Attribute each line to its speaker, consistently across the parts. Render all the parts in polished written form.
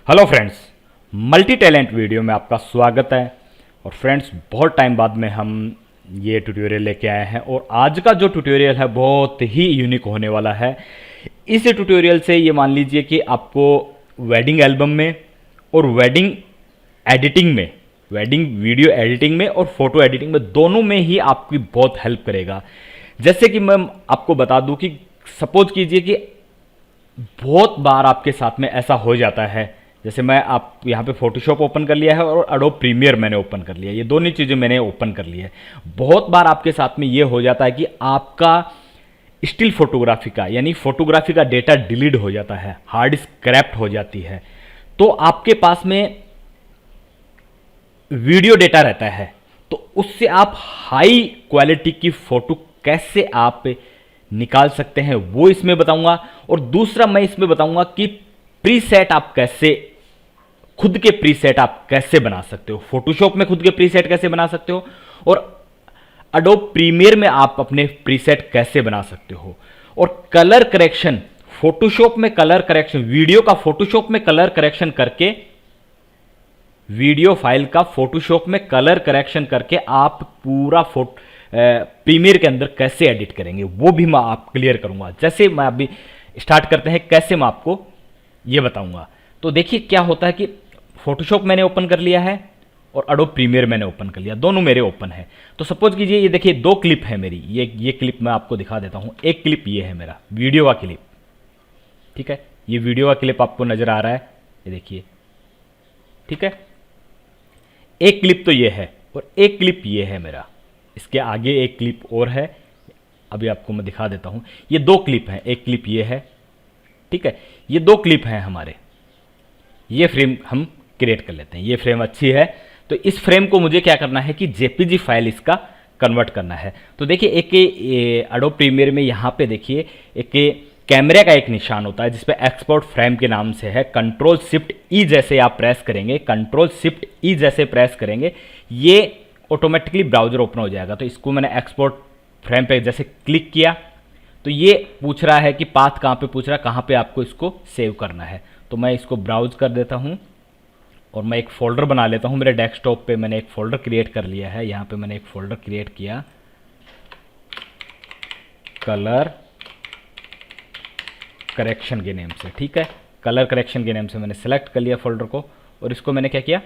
Speaker 1: Hello friends, multi talent video में आपका स्वागत है। और फ्रेंड्स, बहुत टाइम बाद में हम ये ट्यूटोरियल लेके आए हैं और आज का जो ट्यूटोरियल है बहुत ही यूनिक होने वाला है। इस ट्यूटोरियल से ये मान लीजिए कि आपको वेडिंग एल्बम में और वेडिंग एडिटिंग में, वेडिंग वीडियो एडिटिंग में और फोटो एडिटिंग में, दोनों में ही आपकी बहुत हेल्प करेगा। जैसे कि मैं आपको बता दूं कि सपोज कीजिए कि बहुत बार आपके साथ में ऐसा हो जाता है, जैसे मैं आप यहाँ पे फोटोशॉप ओपन कर लिया है और एडोब प्रीमियर मैंने ओपन कर लिया है, ये दोनों चीज़ें मैंने ओपन कर ली है। बहुत बार आपके साथ में ये हो जाता है कि आपका स्टिल फोटोग्राफी का यानी फोटोग्राफी का डेटा डिलीट हो जाता है, हार्ड डिस्क क्रैप्ट हो जाती है, तो आपके पास में वीडियो डेटा रहता है, तो उससे आप हाई क्वालिटी की फोटो कैसे आप निकाल सकते हैं वो इसमें बताऊंगा। और दूसरा मैं इसमें बताऊंगा कि प्रीसेट आप कैसे, खुद के प्रीसेट आप कैसे बना सकते हो, फोटोशॉप में खुद के प्रीसेट कैसे बना सकते हो और एडोब प्रीमियर में आप अपने प्रीसेट कैसे बना सकते हो। और कलर करेक्शन, फोटोशॉप में कलर करेक्शन, वीडियो का फोटोशॉप में कलर करेक्शन करके, वीडियो फाइल का फोटोशॉप में कलर करेक्शन करके आप पूरा प्रीमियर के अंदर कैसे एडिट करेंगे वो भी मैं आप क्लियर करूंगा। जैसे मैं अभी स्टार्ट करते हैं, कैसे मैं आपको ये बताऊंगा। तो देखिए क्या होता है कि फोटोशॉप मैंने ओपन कर लिया है और एडोब प्रीमियर मैंने ओपन कर लिया, दोनों मेरे ओपन है। तो सपोज कीजिए ये देखिए दो क्लिप है मेरी, ये क्लिप मैं आपको दिखा देता हूं। एक क्लिप ये है मेरा वीडियो का क्लिप, ठीक है, ये वीडियो का क्लिप आपको नजर आ रहा है, ये देखिए, ठीक है। एक क्लिप तो ये है और एक क्लिप ये है मेरा, इसके आगे एक क्लिप और है, अभी आपको मैं दिखा देता हूं। ये दो क्लिप हैं, एक क्लिप ये है, ठीक है, ये दो क्लिप हैं हमारे। ये फ्रेम हम क्रिएट कर लेते हैं, ये फ्रेम अच्छी है, तो इस फ्रेम को मुझे क्या करना है कि जेपीजी फाइल इसका कन्वर्ट करना है। तो देखिए एक एडोब प्रीमियर में यहाँ पे देखिए एक कैमरे का एक निशान होता है जिसपे एक्सपोर्ट फ्रेम के नाम से है। कंट्रोल शिफ्ट ई जैसे आप प्रेस करेंगे, कंट्रोल शिफ्ट ई जैसे प्रेस करेंगे, ये ऑटोमेटिकली ब्राउजर ओपन हो जाएगा। तो इसको मैंने एक्सपोर्ट फ्रेम पे जैसे क्लिक किया तो ये पूछ रहा है कि पाथ कहाँ पे पूछ रहा है, कहाँ पे आपको इसको सेव करना है। तो मैं इसको ब्राउज कर देता हूँ और मैं एक फोल्डर बना लेता हूँ। मेरे डेस्कटॉप पे मैंने एक फोल्डर क्रिएट कर लिया है, यहाँ पे मैंने एक फोल्डर क्रिएट किया कलर करेक्शन के नेम से, ठीक है, कलर करेक्शन के नेम से मैंने सेलेक्ट कर लिया फोल्डर को और इसको मैंने क्या किया,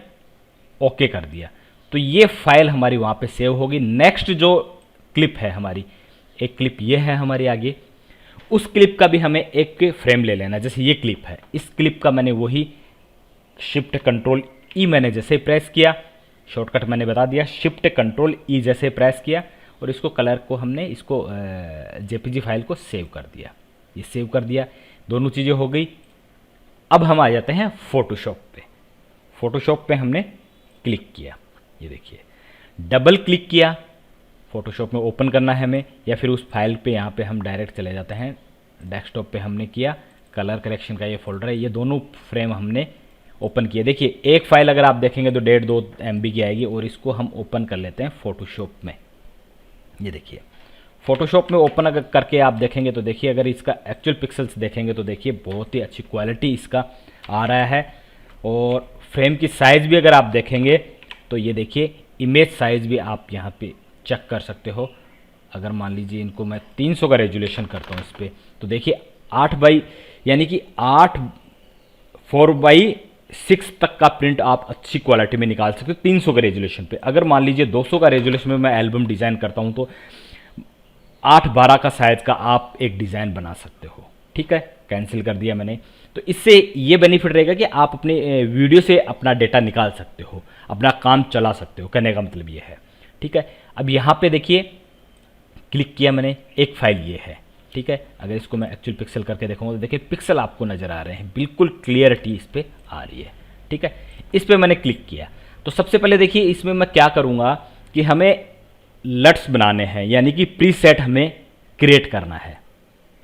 Speaker 1: ओके कर दिया। तो ये फाइल हमारी वहाँ पे सेव होगी। नेक्स्ट जो क्लिप है हमारी, एक क्लिप ये है हमारी आगे, उस क्लिप का भी हमें एक फ्रेम ले लेना। जैसे ये क्लिप है, इस क्लिप का मैंने वही शिफ्ट कंट्रोल ई मैंने जैसे प्रेस किया, शॉर्टकट मैंने बता दिया, शिफ्ट कंट्रोल ई जैसे प्रेस किया और इसको कलर को हमने इसको जेपीजी फाइल को सेव कर दिया, ये सेव कर दिया, दोनों चीज़ें हो गई। अब हम आ जाते हैं फोटोशॉप पे। फोटोशॉप पे हमने क्लिक किया, ये देखिए, डबल क्लिक किया, फोटोशॉप में ओपन करना है हमें, या फिर उस फाइल पे यहाँ पे हम डायरेक्ट चले जाते हैं। डेस्कटॉप पे हमने किया, कलर करेक्शन का ये फोल्डर है, ये दोनों फ्रेम हमने ओपन किए। देखिए एक फाइल अगर आप देखेंगे तो 1.5-2 MB की आएगी और इसको हम ओपन कर लेते हैं फोटोशॉप में। ये देखिए फोटोशॉप में ओपन अगर करके आप देखेंगे तो देखिए, अगर इसका एक्चुअल पिक्सल्स देखेंगे तो देखिए बहुत ही अच्छी क्वालिटी इसका आ रहा है। और फ्रेम की साइज़ भी अगर आप देखेंगे तो ये देखिए, इमेज साइज़ भी आप यहाँ पे चेक कर सकते हो। अगर मान लीजिए इनको मैं 300 का रेजुलेशन करता हूँ इस पर, तो देखिए 8 बाई यानी कि 4:6 तक का प्रिंट आप अच्छी क्वालिटी में निकाल सकते हो 300 के रेजुलेशन पे। अगर मान लीजिए 200 का रेजुलेशन में मैं एल्बम डिज़ाइन करता हूँ तो 8:12 का साइज़ का आप एक डिज़ाइन बना सकते हो, ठीक है। कैंसिल कर दिया मैंने। तो इससे ये बेनिफिट रहेगा कि आप अपने वीडियो से अपना डेटा निकाल सकते हो, अपना काम चला सकते हो, कहने का मतलब ये है, ठीक है। अब यहाँ पे देखिए क्लिक किया मैंने, एक फाइल ये है, ठीक है। अगर इसको मैं एक्चुअल पिक्सल करके देखूँगा तो देखिए पिक्सल आपको नज़र आ रहे हैं, बिल्कुल क्लियरिटी इस पर आ रही है, ठीक है। इस पर मैंने क्लिक किया तो सबसे पहले देखिए इसमें मैं क्या करूँगा कि हमें लट्स बनाने हैं, यानी कि प्रीसेट हमें क्रिएट करना है।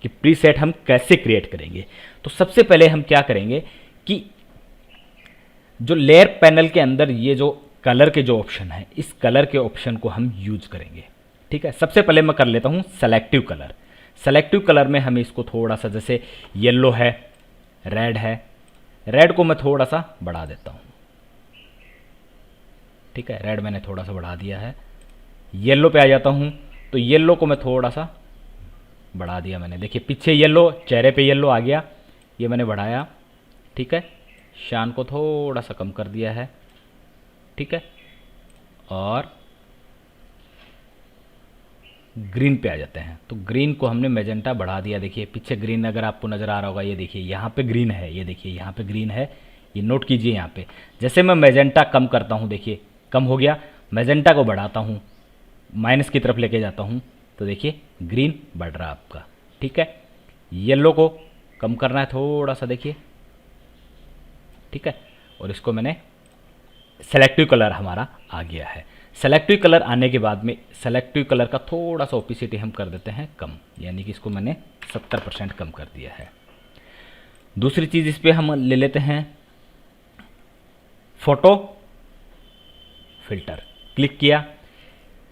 Speaker 1: कि प्रीसेट हम कैसे क्रिएट करेंगे, तो सबसे पहले हम क्या करेंगे कि जो लेयर पैनल के अंदर ये जो कलर के जो ऑप्शन है, इस कलर के ऑप्शन को हम यूज करेंगे, ठीक है। सबसे पहले मैं कर लेता हूँ सेलेक्टिव कलर। सेलेक्टिव कलर में हमें इसको थोड़ा सा, जैसे येलो है, रेड है, रेड को मैं थोड़ा सा बढ़ा देता हूँ, ठीक है, रेड मैंने थोड़ा सा बढ़ा दिया है। येलो पे आ जाता हूँ, तो येलो को मैं थोड़ा सा बढ़ा दिया मैंने, देखिए पीछे येलो, चेहरे पे येलो आ गया, ये मैंने बढ़ाया, ठीक है। शान को थोड़ा सा कम कर दिया है, ठीक है। और ग्रीन पे आ जाते हैं, तो ग्रीन को हमने मैजेंटा बढ़ा दिया, देखिए पीछे ग्रीन अगर आपको नज़र आ रहा होगा, ये देखिए यहाँ पे ग्रीन है, ये देखिए यहाँ पे ग्रीन है, ये नोट कीजिए यहाँ पे। जैसे मैं मैजेंटा कम करता हूँ, देखिए कम हो गया, मैजेंटा को बढ़ाता हूँ, माइनस की तरफ लेके जाता हूँ, तो देखिए ग्रीन बढ़ रहा है आपका, ठीक है। येलो को कम करना है थोड़ा सा, देखिए, ठीक है। और इसको मैंने, सेलेक्टिव कलर हमारा आ गया है। सेलेक्टिव कलर आने के बाद में सेलेक्टिव कलर का थोड़ा सा ओपिसिटी हम कर देते हैं कम, यानी कि इसको मैंने 70% कम कर दिया है। दूसरी चीज़ इस पर हम ले लेते हैं फोटो फिल्टर, क्लिक किया,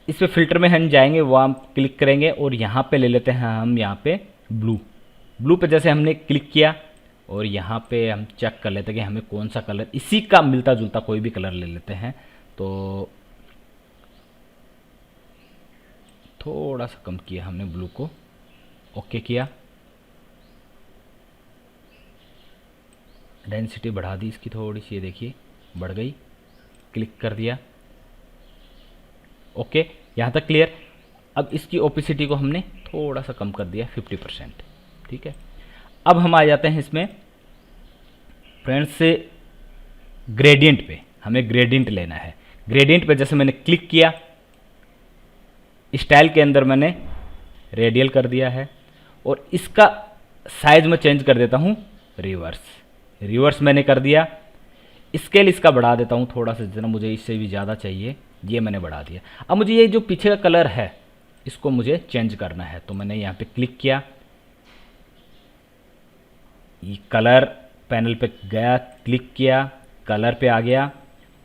Speaker 1: इस पे फिल्टर में हम जाएंगे, वहाँ क्लिक करेंगे और यहाँ पे ले लेते हैं हम, यहाँ पे ब्लू पे जैसे हमने क्लिक किया और यहाँ पे हम चेक कर लेते हैं कि हमें कौन सा कलर, इसी का मिलता जुलता कोई भी कलर ले लेते हैं। तो थोड़ा सा कम किया हमने ब्लू को, ओके किया, डेंसिटी बढ़ा दी इसकी थोड़ी सी, ये देखिए बढ़ गई, क्लिक कर दिया, ओके, यहाँ तक क्लियर। अब इसकी ओपिसिटी को हमने थोड़ा सा कम कर दिया 50%, ठीक है। अब हम आ जाते हैं इसमें फ्रेंड्स से ग्रेडियंट पे, हमें ग्रेडियंट लेना है। ग्रेडियंट पे जैसे मैंने क्लिक किया, स्टाइल के अंदर मैंने रेडियल कर दिया है और इसका साइज में चेंज कर देता हूँ रिवर्स मैंने कर दिया। स्केल इसका बढ़ा देता हूँ थोड़ा सा, जितना मुझे इससे भी ज़्यादा चाहिए, ये मैंने बढ़ा दिया। अब मुझे ये जो पीछे का कलर है इसको मुझे चेंज करना है, तो मैंने यहाँ पे क्लिक किया, ये कलर पैनल पे गया, क्लिक किया, कलर पे आ गया।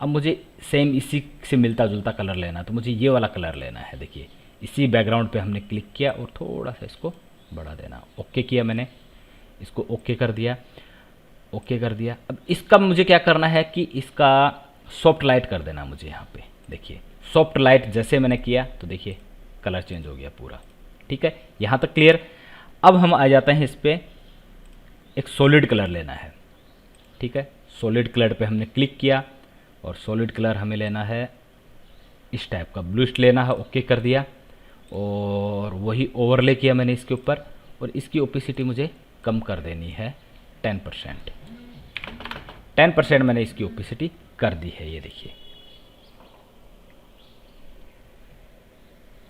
Speaker 1: अब मुझे सेम इसी से मिलता जुलता कलर लेना, तो मुझे ये वाला कलर लेना है, देखिए इसी बैकग्राउंड पे हमने क्लिक किया और थोड़ा सा इसको बढ़ा देना, ओके किया मैंने, इसको ओके कर दिया, ओके कर दिया। अब इसका मुझे क्या करना है कि इसका सॉफ्ट लाइट कर देना मुझे, यहाँ पे देखिए सॉफ्ट लाइट जैसे मैंने किया तो देखिए कलर चेंज हो गया पूरा, ठीक है, यहाँ तक क्लियर। अब हम आ जाते हैं इस पर, एक सॉलिड कलर लेना है, ठीक है। सॉलिड कलर पे हमने क्लिक किया और सॉलिड कलर हमें लेना है इस टाइप का, ब्लूइश लेना है, ओके कर दिया और वही ओवरले किया मैंने इसके ऊपर और इसकी ओपिसिटी मुझे कम कर देनी है 10%। 10% मैंने इसकी ओपिसिटी कर दी है, ये देखिए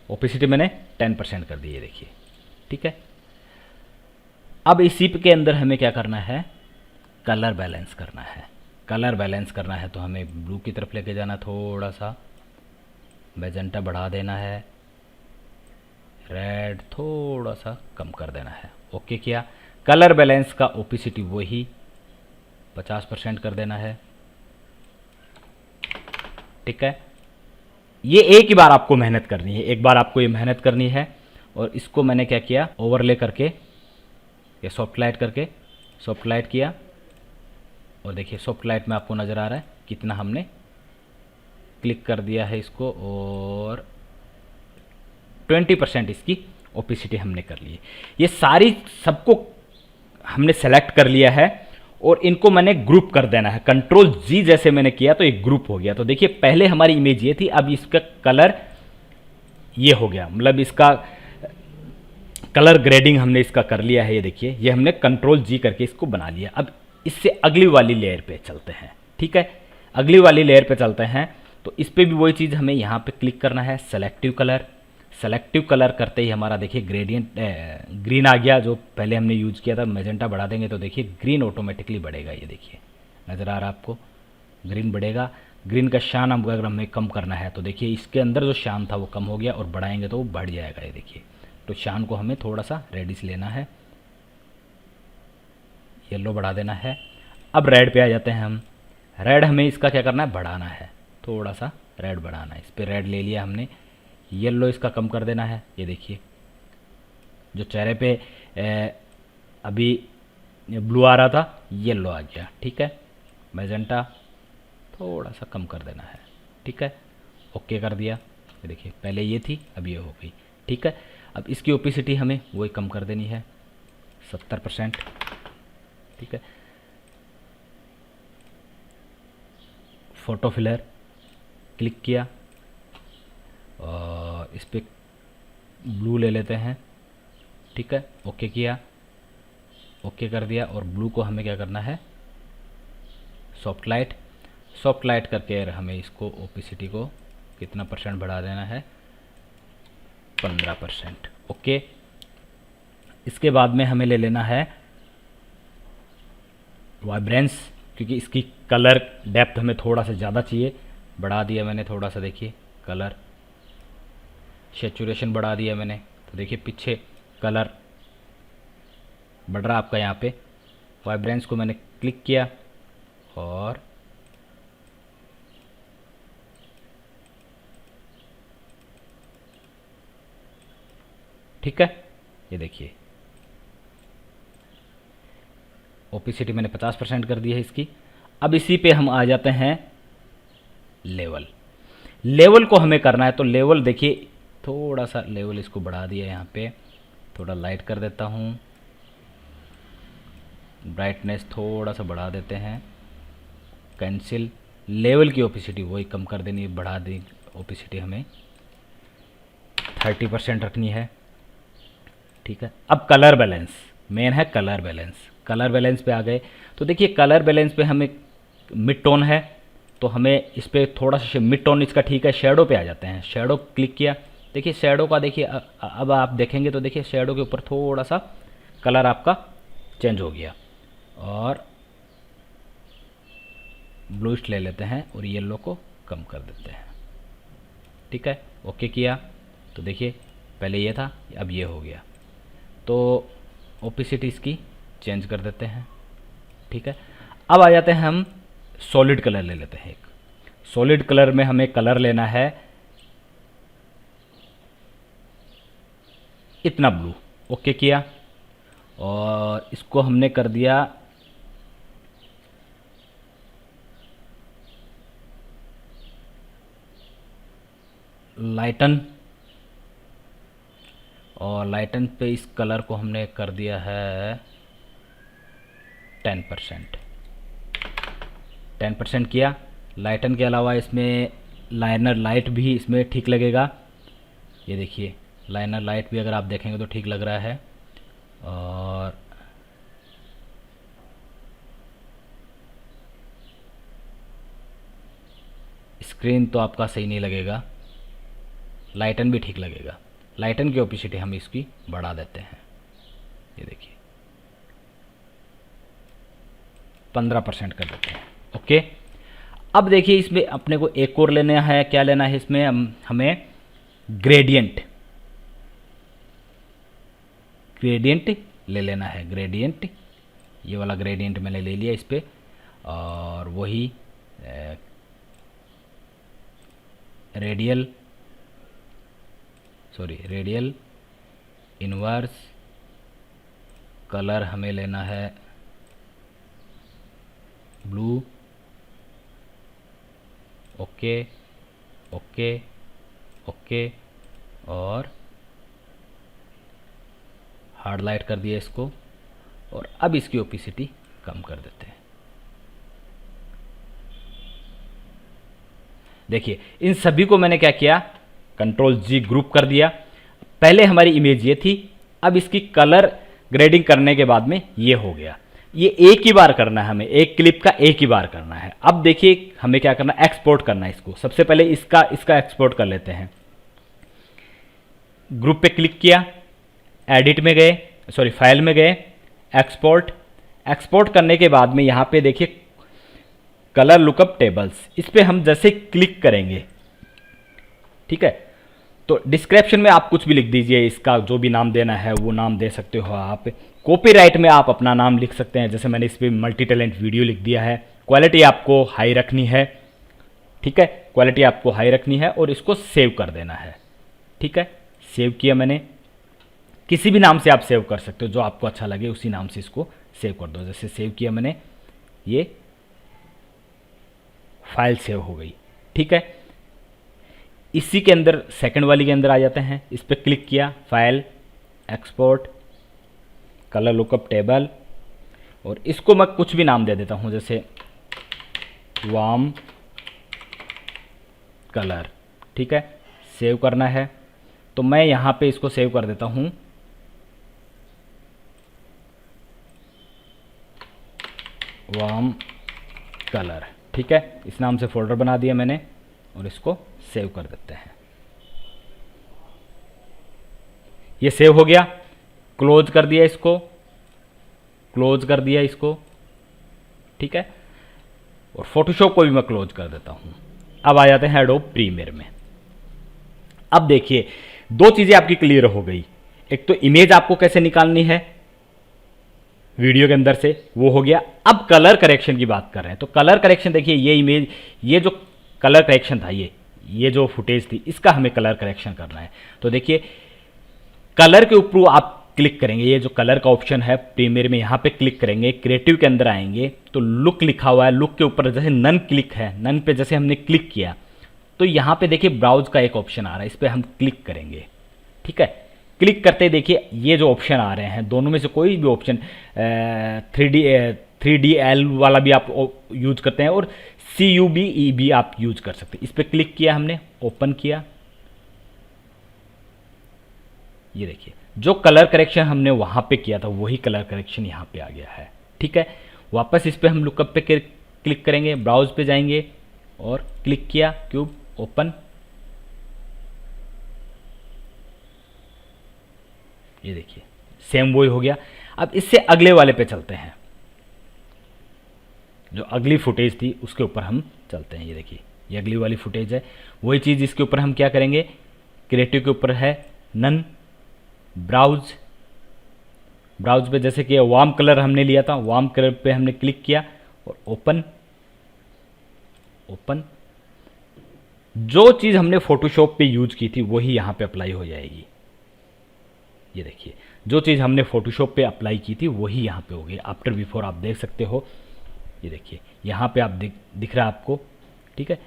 Speaker 1: ओपिसिटी मैंने 10% कर दी है, देखिए, ठीक है। अब इसी के अंदर हमें क्या करना है, कलर बैलेंस करना है। कलर बैलेंस करना है तो हमें ब्लू की तरफ लेके जाना, थोड़ा सा मैजेंटा बढ़ा देना है, रेड थोड़ा सा कम कर देना है, ओके किया। कलर बैलेंस का ओपिसिटी वही 50% कर देना है, ठीक है। ये एक ही बार आपको मेहनत करनी है, एक बार आपको ये मेहनत करनी है। और इसको मैंने क्या किया, ओवरले करके ये सॉफ्ट लाइट करके सॉफ्ट लाइट किया और देखिए सॉफ्ट लाइट में आपको नज़र आ रहा है कितना हमने क्लिक कर दिया है इसको और 20% इसकी ओपिसिटी हमने कर ली है। ये सारी सबको हमने सेलेक्ट कर लिया है और इनको मैंने ग्रुप कर देना है, कंट्रोल जी जैसे मैंने किया तो एक ग्रुप हो गया। तो देखिए पहले हमारी इमेज ये थी, अब इसका कलर ये हो गया, मतलब इसका कलर ग्रेडिंग हमने इसका कर लिया है, ये देखिए ये हमने कंट्रोल जी करके इसको बना लिया। अब इससे अगली वाली लेयर पे चलते हैं, ठीक है, अगली वाली लेयर पे चलते हैं। तो इस पे भी वही चीज़ हमें यहाँ पे क्लिक करना है, सेलेक्टिव कलर। सेलेक्टिव कलर करते ही हमारा देखिए ग्रेडियंट ग्रीन आ गया, जो पहले हमने यूज किया था। मैजेंटा बढ़ा देंगे तो देखिए ग्रीन ऑटोमेटिकली बढ़ेगा, ये देखिए नज़र आ रहा है आपको, ग्रीन बढ़ेगा। ग्रीन का शान अगर हमें कम करना है तो देखिए इसके अंदर जो शान था वो कम हो गया और बढ़ाएंगे तो वो बढ़ जाएगा, ये देखिए। तो शान को हमें थोड़ा सा रेडिश लेना है, येलो बढ़ा देना है। अब रेड पे आ जाते हैं हम। रेड हमें इसका क्या करना है, बढ़ाना है, थोड़ा सा रेड बढ़ाना है। इस पर रेड ले लिया हमने, येलो इसका कम कर देना है, ये देखिए जो चेहरे पे अभी ब्लू आ रहा था येलो आ गया, ठीक है। मैजेंटा थोड़ा सा कम कर देना है, ठीक है। ओके कर दिया, ये देखिए पहले ये थी अब ये हो गई, ठीक है। अब इसकी ओपेसिटी हमें वही कम कर देनी है 70%, ठीक है। फोटो फिलर क्लिक किया और इस पर ब्लू ले लेते हैं, ठीक है। ओके किया, ओके कर दिया और ब्लू को हमें क्या करना है, सॉफ्ट लाइट करके हमें इसको ओपेसिटी को कितना परसेंट बढ़ा देना है, 15%, ओके। इसके बाद में हमें ले लेना है वाइब्रेंस, क्योंकि इसकी कलर डेप्थ हमें थोड़ा सा ज़्यादा चाहिए, बढ़ा दिया मैंने थोड़ा सा, देखिए कलर सैचुरेशन बढ़ा दिया मैंने, तो देखिए पीछे कलर बढ़ रहा आपका यहाँ पे। वाइब्रेंस को मैंने क्लिक किया और ठीक है, ये देखिए ओपेसिटी मैंने 50% कर दी है इसकी। अब इसी पे हम आ जाते हैं लेवल को हमें करना है, तो लेवल देखिए थोड़ा सा लेवल इसको बढ़ा दिया, यहाँ पे थोड़ा लाइट कर देता हूँ, ब्राइटनेस थोड़ा सा बढ़ा देते हैं, कैंसिल, लेवल की ओपेसिटी वही कम कर देनी है, बढ़ा दी ओपेसिटी हमें 30% रखनी है, ठीक है। अब कलर बैलेंस मेन है, कलर बैलेंस पे आ गए, तो देखिए कलर बैलेंस पे हमें मिड टोन है, तो हमें इस पर थोड़ा सा मिड टोन इसका ठीक है। शेडो पे आ जाते हैं, शेडो क्लिक किया, देखिए शेडो का देखिए अब आप देखेंगे तो देखिए शेडो के ऊपर थोड़ा सा कलर आपका चेंज हो गया, और ब्लूइश ले लेते हैं और येलो को कम कर देते हैं, ठीक है। ओके किया तो देखिए पहले ये था अब ये हो गया, तो ओपेसिटी इसकी चेंज कर देते हैं, ठीक है। अब आ जाते हैं हम सॉलिड कलर ले लेते हैं एक। सॉलिड कलर में हमें कलर लेना है इतना ब्लू, ओके किया और इसको हमने कर दिया लाइटन, और लाइटन पे इस कलर को हमने कर दिया है 10%। 10% किया। लाइटन के अलावा इसमें लाइनर लाइट भी इसमें ठीक लगेगा, ये देखिए लाइनर लाइट भी अगर आप देखेंगे तो ठीक लग रहा है, और स्क्रीन तो आपका सही नहीं लगेगा, लाइटन भी ठीक लगेगा। लाइटन की ओपेसिटी हम इसकी बढ़ा देते हैं, ये देखिए 15% कर देते हैं, ओके। अब देखिए इसमें अपने को एक और लेना है, क्या लेना है इसमें हमें ग्रेडियंट ले लेना है, ग्रेडियंट, ये वाला ग्रेडियंट मैंने ले लिया इस पर, और वही रेडियल इनवर्स कलर हमें लेना है ब्लू, ओके ओके ओके, और हार्ड लाइट कर दिया इसको, और अब इसकी ओपेसिटी कम कर देते हैं। देखिए इन सभी को मैंने क्या किया, कंट्रोल जी ग्रुप कर दिया। पहले हमारी इमेज ये थी, अब इसकी कलर ग्रेडिंग करने के बाद में ये हो गया। ये एक ही बार करना है हमें, एक क्लिप का एक ही बार करना है। अब देखिए हमें क्या करना है, एक्सपोर्ट करना है इसको। सबसे पहले इसका एक्सपोर्ट कर लेते हैं। ग्रुप पे क्लिक किया, एडिट में गए, सॉरी फाइल में गए, एक्सपोर्ट करने के बाद में यहाँ पे देखिए कलर लुकअप टेबल्स, इस पर हम जैसे क्लिक करेंगे, ठीक है, तो डिस्क्रिप्शन में आप कुछ भी लिख दीजिए, इसका जो भी नाम देना है वो नाम दे सकते हो आप। कॉपीराइट में आप अपना नाम लिख सकते हैं, जैसे मैंने इस पर मल्टी टैलेंट वीडियो लिख दिया है। क्वालिटी आपको हाई रखनी है, ठीक है, क्वालिटी आपको हाई रखनी है, और इसको सेव कर देना है, ठीक है। सेव किया मैंने, किसी भी नाम से आप सेव कर सकते हो, जो आपको अच्छा लगे उसी नाम से इसको सेव कर दो। जैसे सेव किया मैंने, ये फाइल सेव हो गई। ठीक है, इसी के अंदर सेकंड वाली के अंदर आ जाते हैं, इस पर क्लिक किया, file, export, colour lookup table, और इसको मैं कुछ भी नाम दे देता हूं, जैसे वार्म कलर। ठीक है, सेव करना है तो मैं यहां पे इसको सेव कर देता हूं, वार्म कलर। ठीक है, इस नाम से फोल्डर बना दिया मैंने और इसको सेव कर देते हैं। ये सेव हो गया, क्लोज कर दिया इसको, क्लोज कर दिया इसको। ठीक है, और फोटोशॉप को भी मैं क्लोज कर देता हूं। अब आ जाते हैं एडोब प्रीमियर में। अब देखिए दो चीजें आपकी क्लियर हो गई, एक तो इमेज आपको कैसे निकालनी है वीडियो के अंदर से, वो हो गया। अब कलर करेक्शन की बात कर रहे हैं, तो कलर करेक्शन देखिए, ये इमेज, ये जो कलर करेक्शन था, ये जो फुटेज थी, इसका हमें कलर करेक्शन करना है। तो देखिए कलर के ऊपर आप क्लिक करेंगे, ये जो कलर का ऑप्शन है प्रीमियर में, यहाँ पे क्लिक करेंगे, क्रिएटिव के अंदर आएंगे तो लुक लिखा हुआ है, लुक के ऊपर जैसे नन क्लिक है, नन पे जैसे हमने क्लिक किया तो यहाँ पे देखिए ब्राउज का एक ऑप्शन आ रहा है, इस पर हम क्लिक करेंगे। ठीक है, क्लिक करते देखिए ये जो ऑप्शन आ रहे हैं, दोनों में से कोई भी ऑप्शन, 3DL वाला भी आप यूज करते हैं और CUBE भी आप यूज कर सकते हैं। इस पर क्लिक किया हमने, ओपन किया, ये देखिए जो कलर करेक्शन हमने वहां पे किया था वही कलर करेक्शन यहाँ पे आ गया है। ठीक है, वापस इस पे हम लुकअप पे क्लिक करेंगे, ब्राउज पे जाएंगे और क्लिक किया, क्यूब, ओपन, ये देखिए सेम वही हो गया। अब इससे अगले वाले पे चलते हैं, जो अगली फुटेज थी उसके ऊपर हम चलते हैं। ये देखिए ये अगली वाली फुटेज है, वही चीज़ इसके ऊपर हम क्या करेंगे, क्रिएटिव के ऊपर है नन, ब्राउज, ब्राउज पे जैसे कि वार्म कलर हमने लिया था, वार्म कलर पे हमने क्लिक किया और ओपन, ओपन। जो चीज़ हमने फोटोशॉप पे यूज की थी वही यहाँ पे अप्लाई हो जाएगी। ये देखिए जो चीज़ हमने फोटोशॉप पे अप्लाई की थी वही यहाँ पे होगी। आफ्टर बिफोर आप देख सकते हो, ये देखिए यहाँ पे आप दिख रहा है आपको। ठीक है,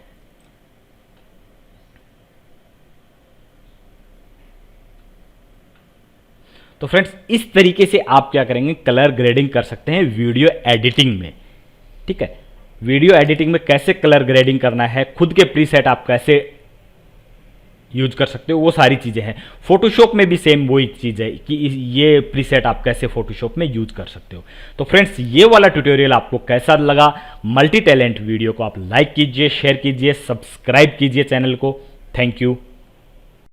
Speaker 1: तो फ्रेंड्स इस तरीके से आप क्या करेंगे, कलर ग्रेडिंग कर सकते हैं वीडियो एडिटिंग में। ठीक है, वीडियो एडिटिंग में कैसे कलर ग्रेडिंग करना है, खुद के प्रीसेट आप कैसे यूज कर सकते हो, वो सारी चीज़ें हैं। फोटोशॉप में भी सेम वही चीज़ है कि ये प्रीसेट आप कैसे फोटोशॉप में यूज कर सकते हो। तो फ्रेंड्स ये वाला ट्यूटोरियल आपको कैसा लगा, मल्टी टैलेंट वीडियो को आप लाइक कीजिए, शेयर कीजिए, सब्सक्राइब कीजिए चैनल को। Thank you.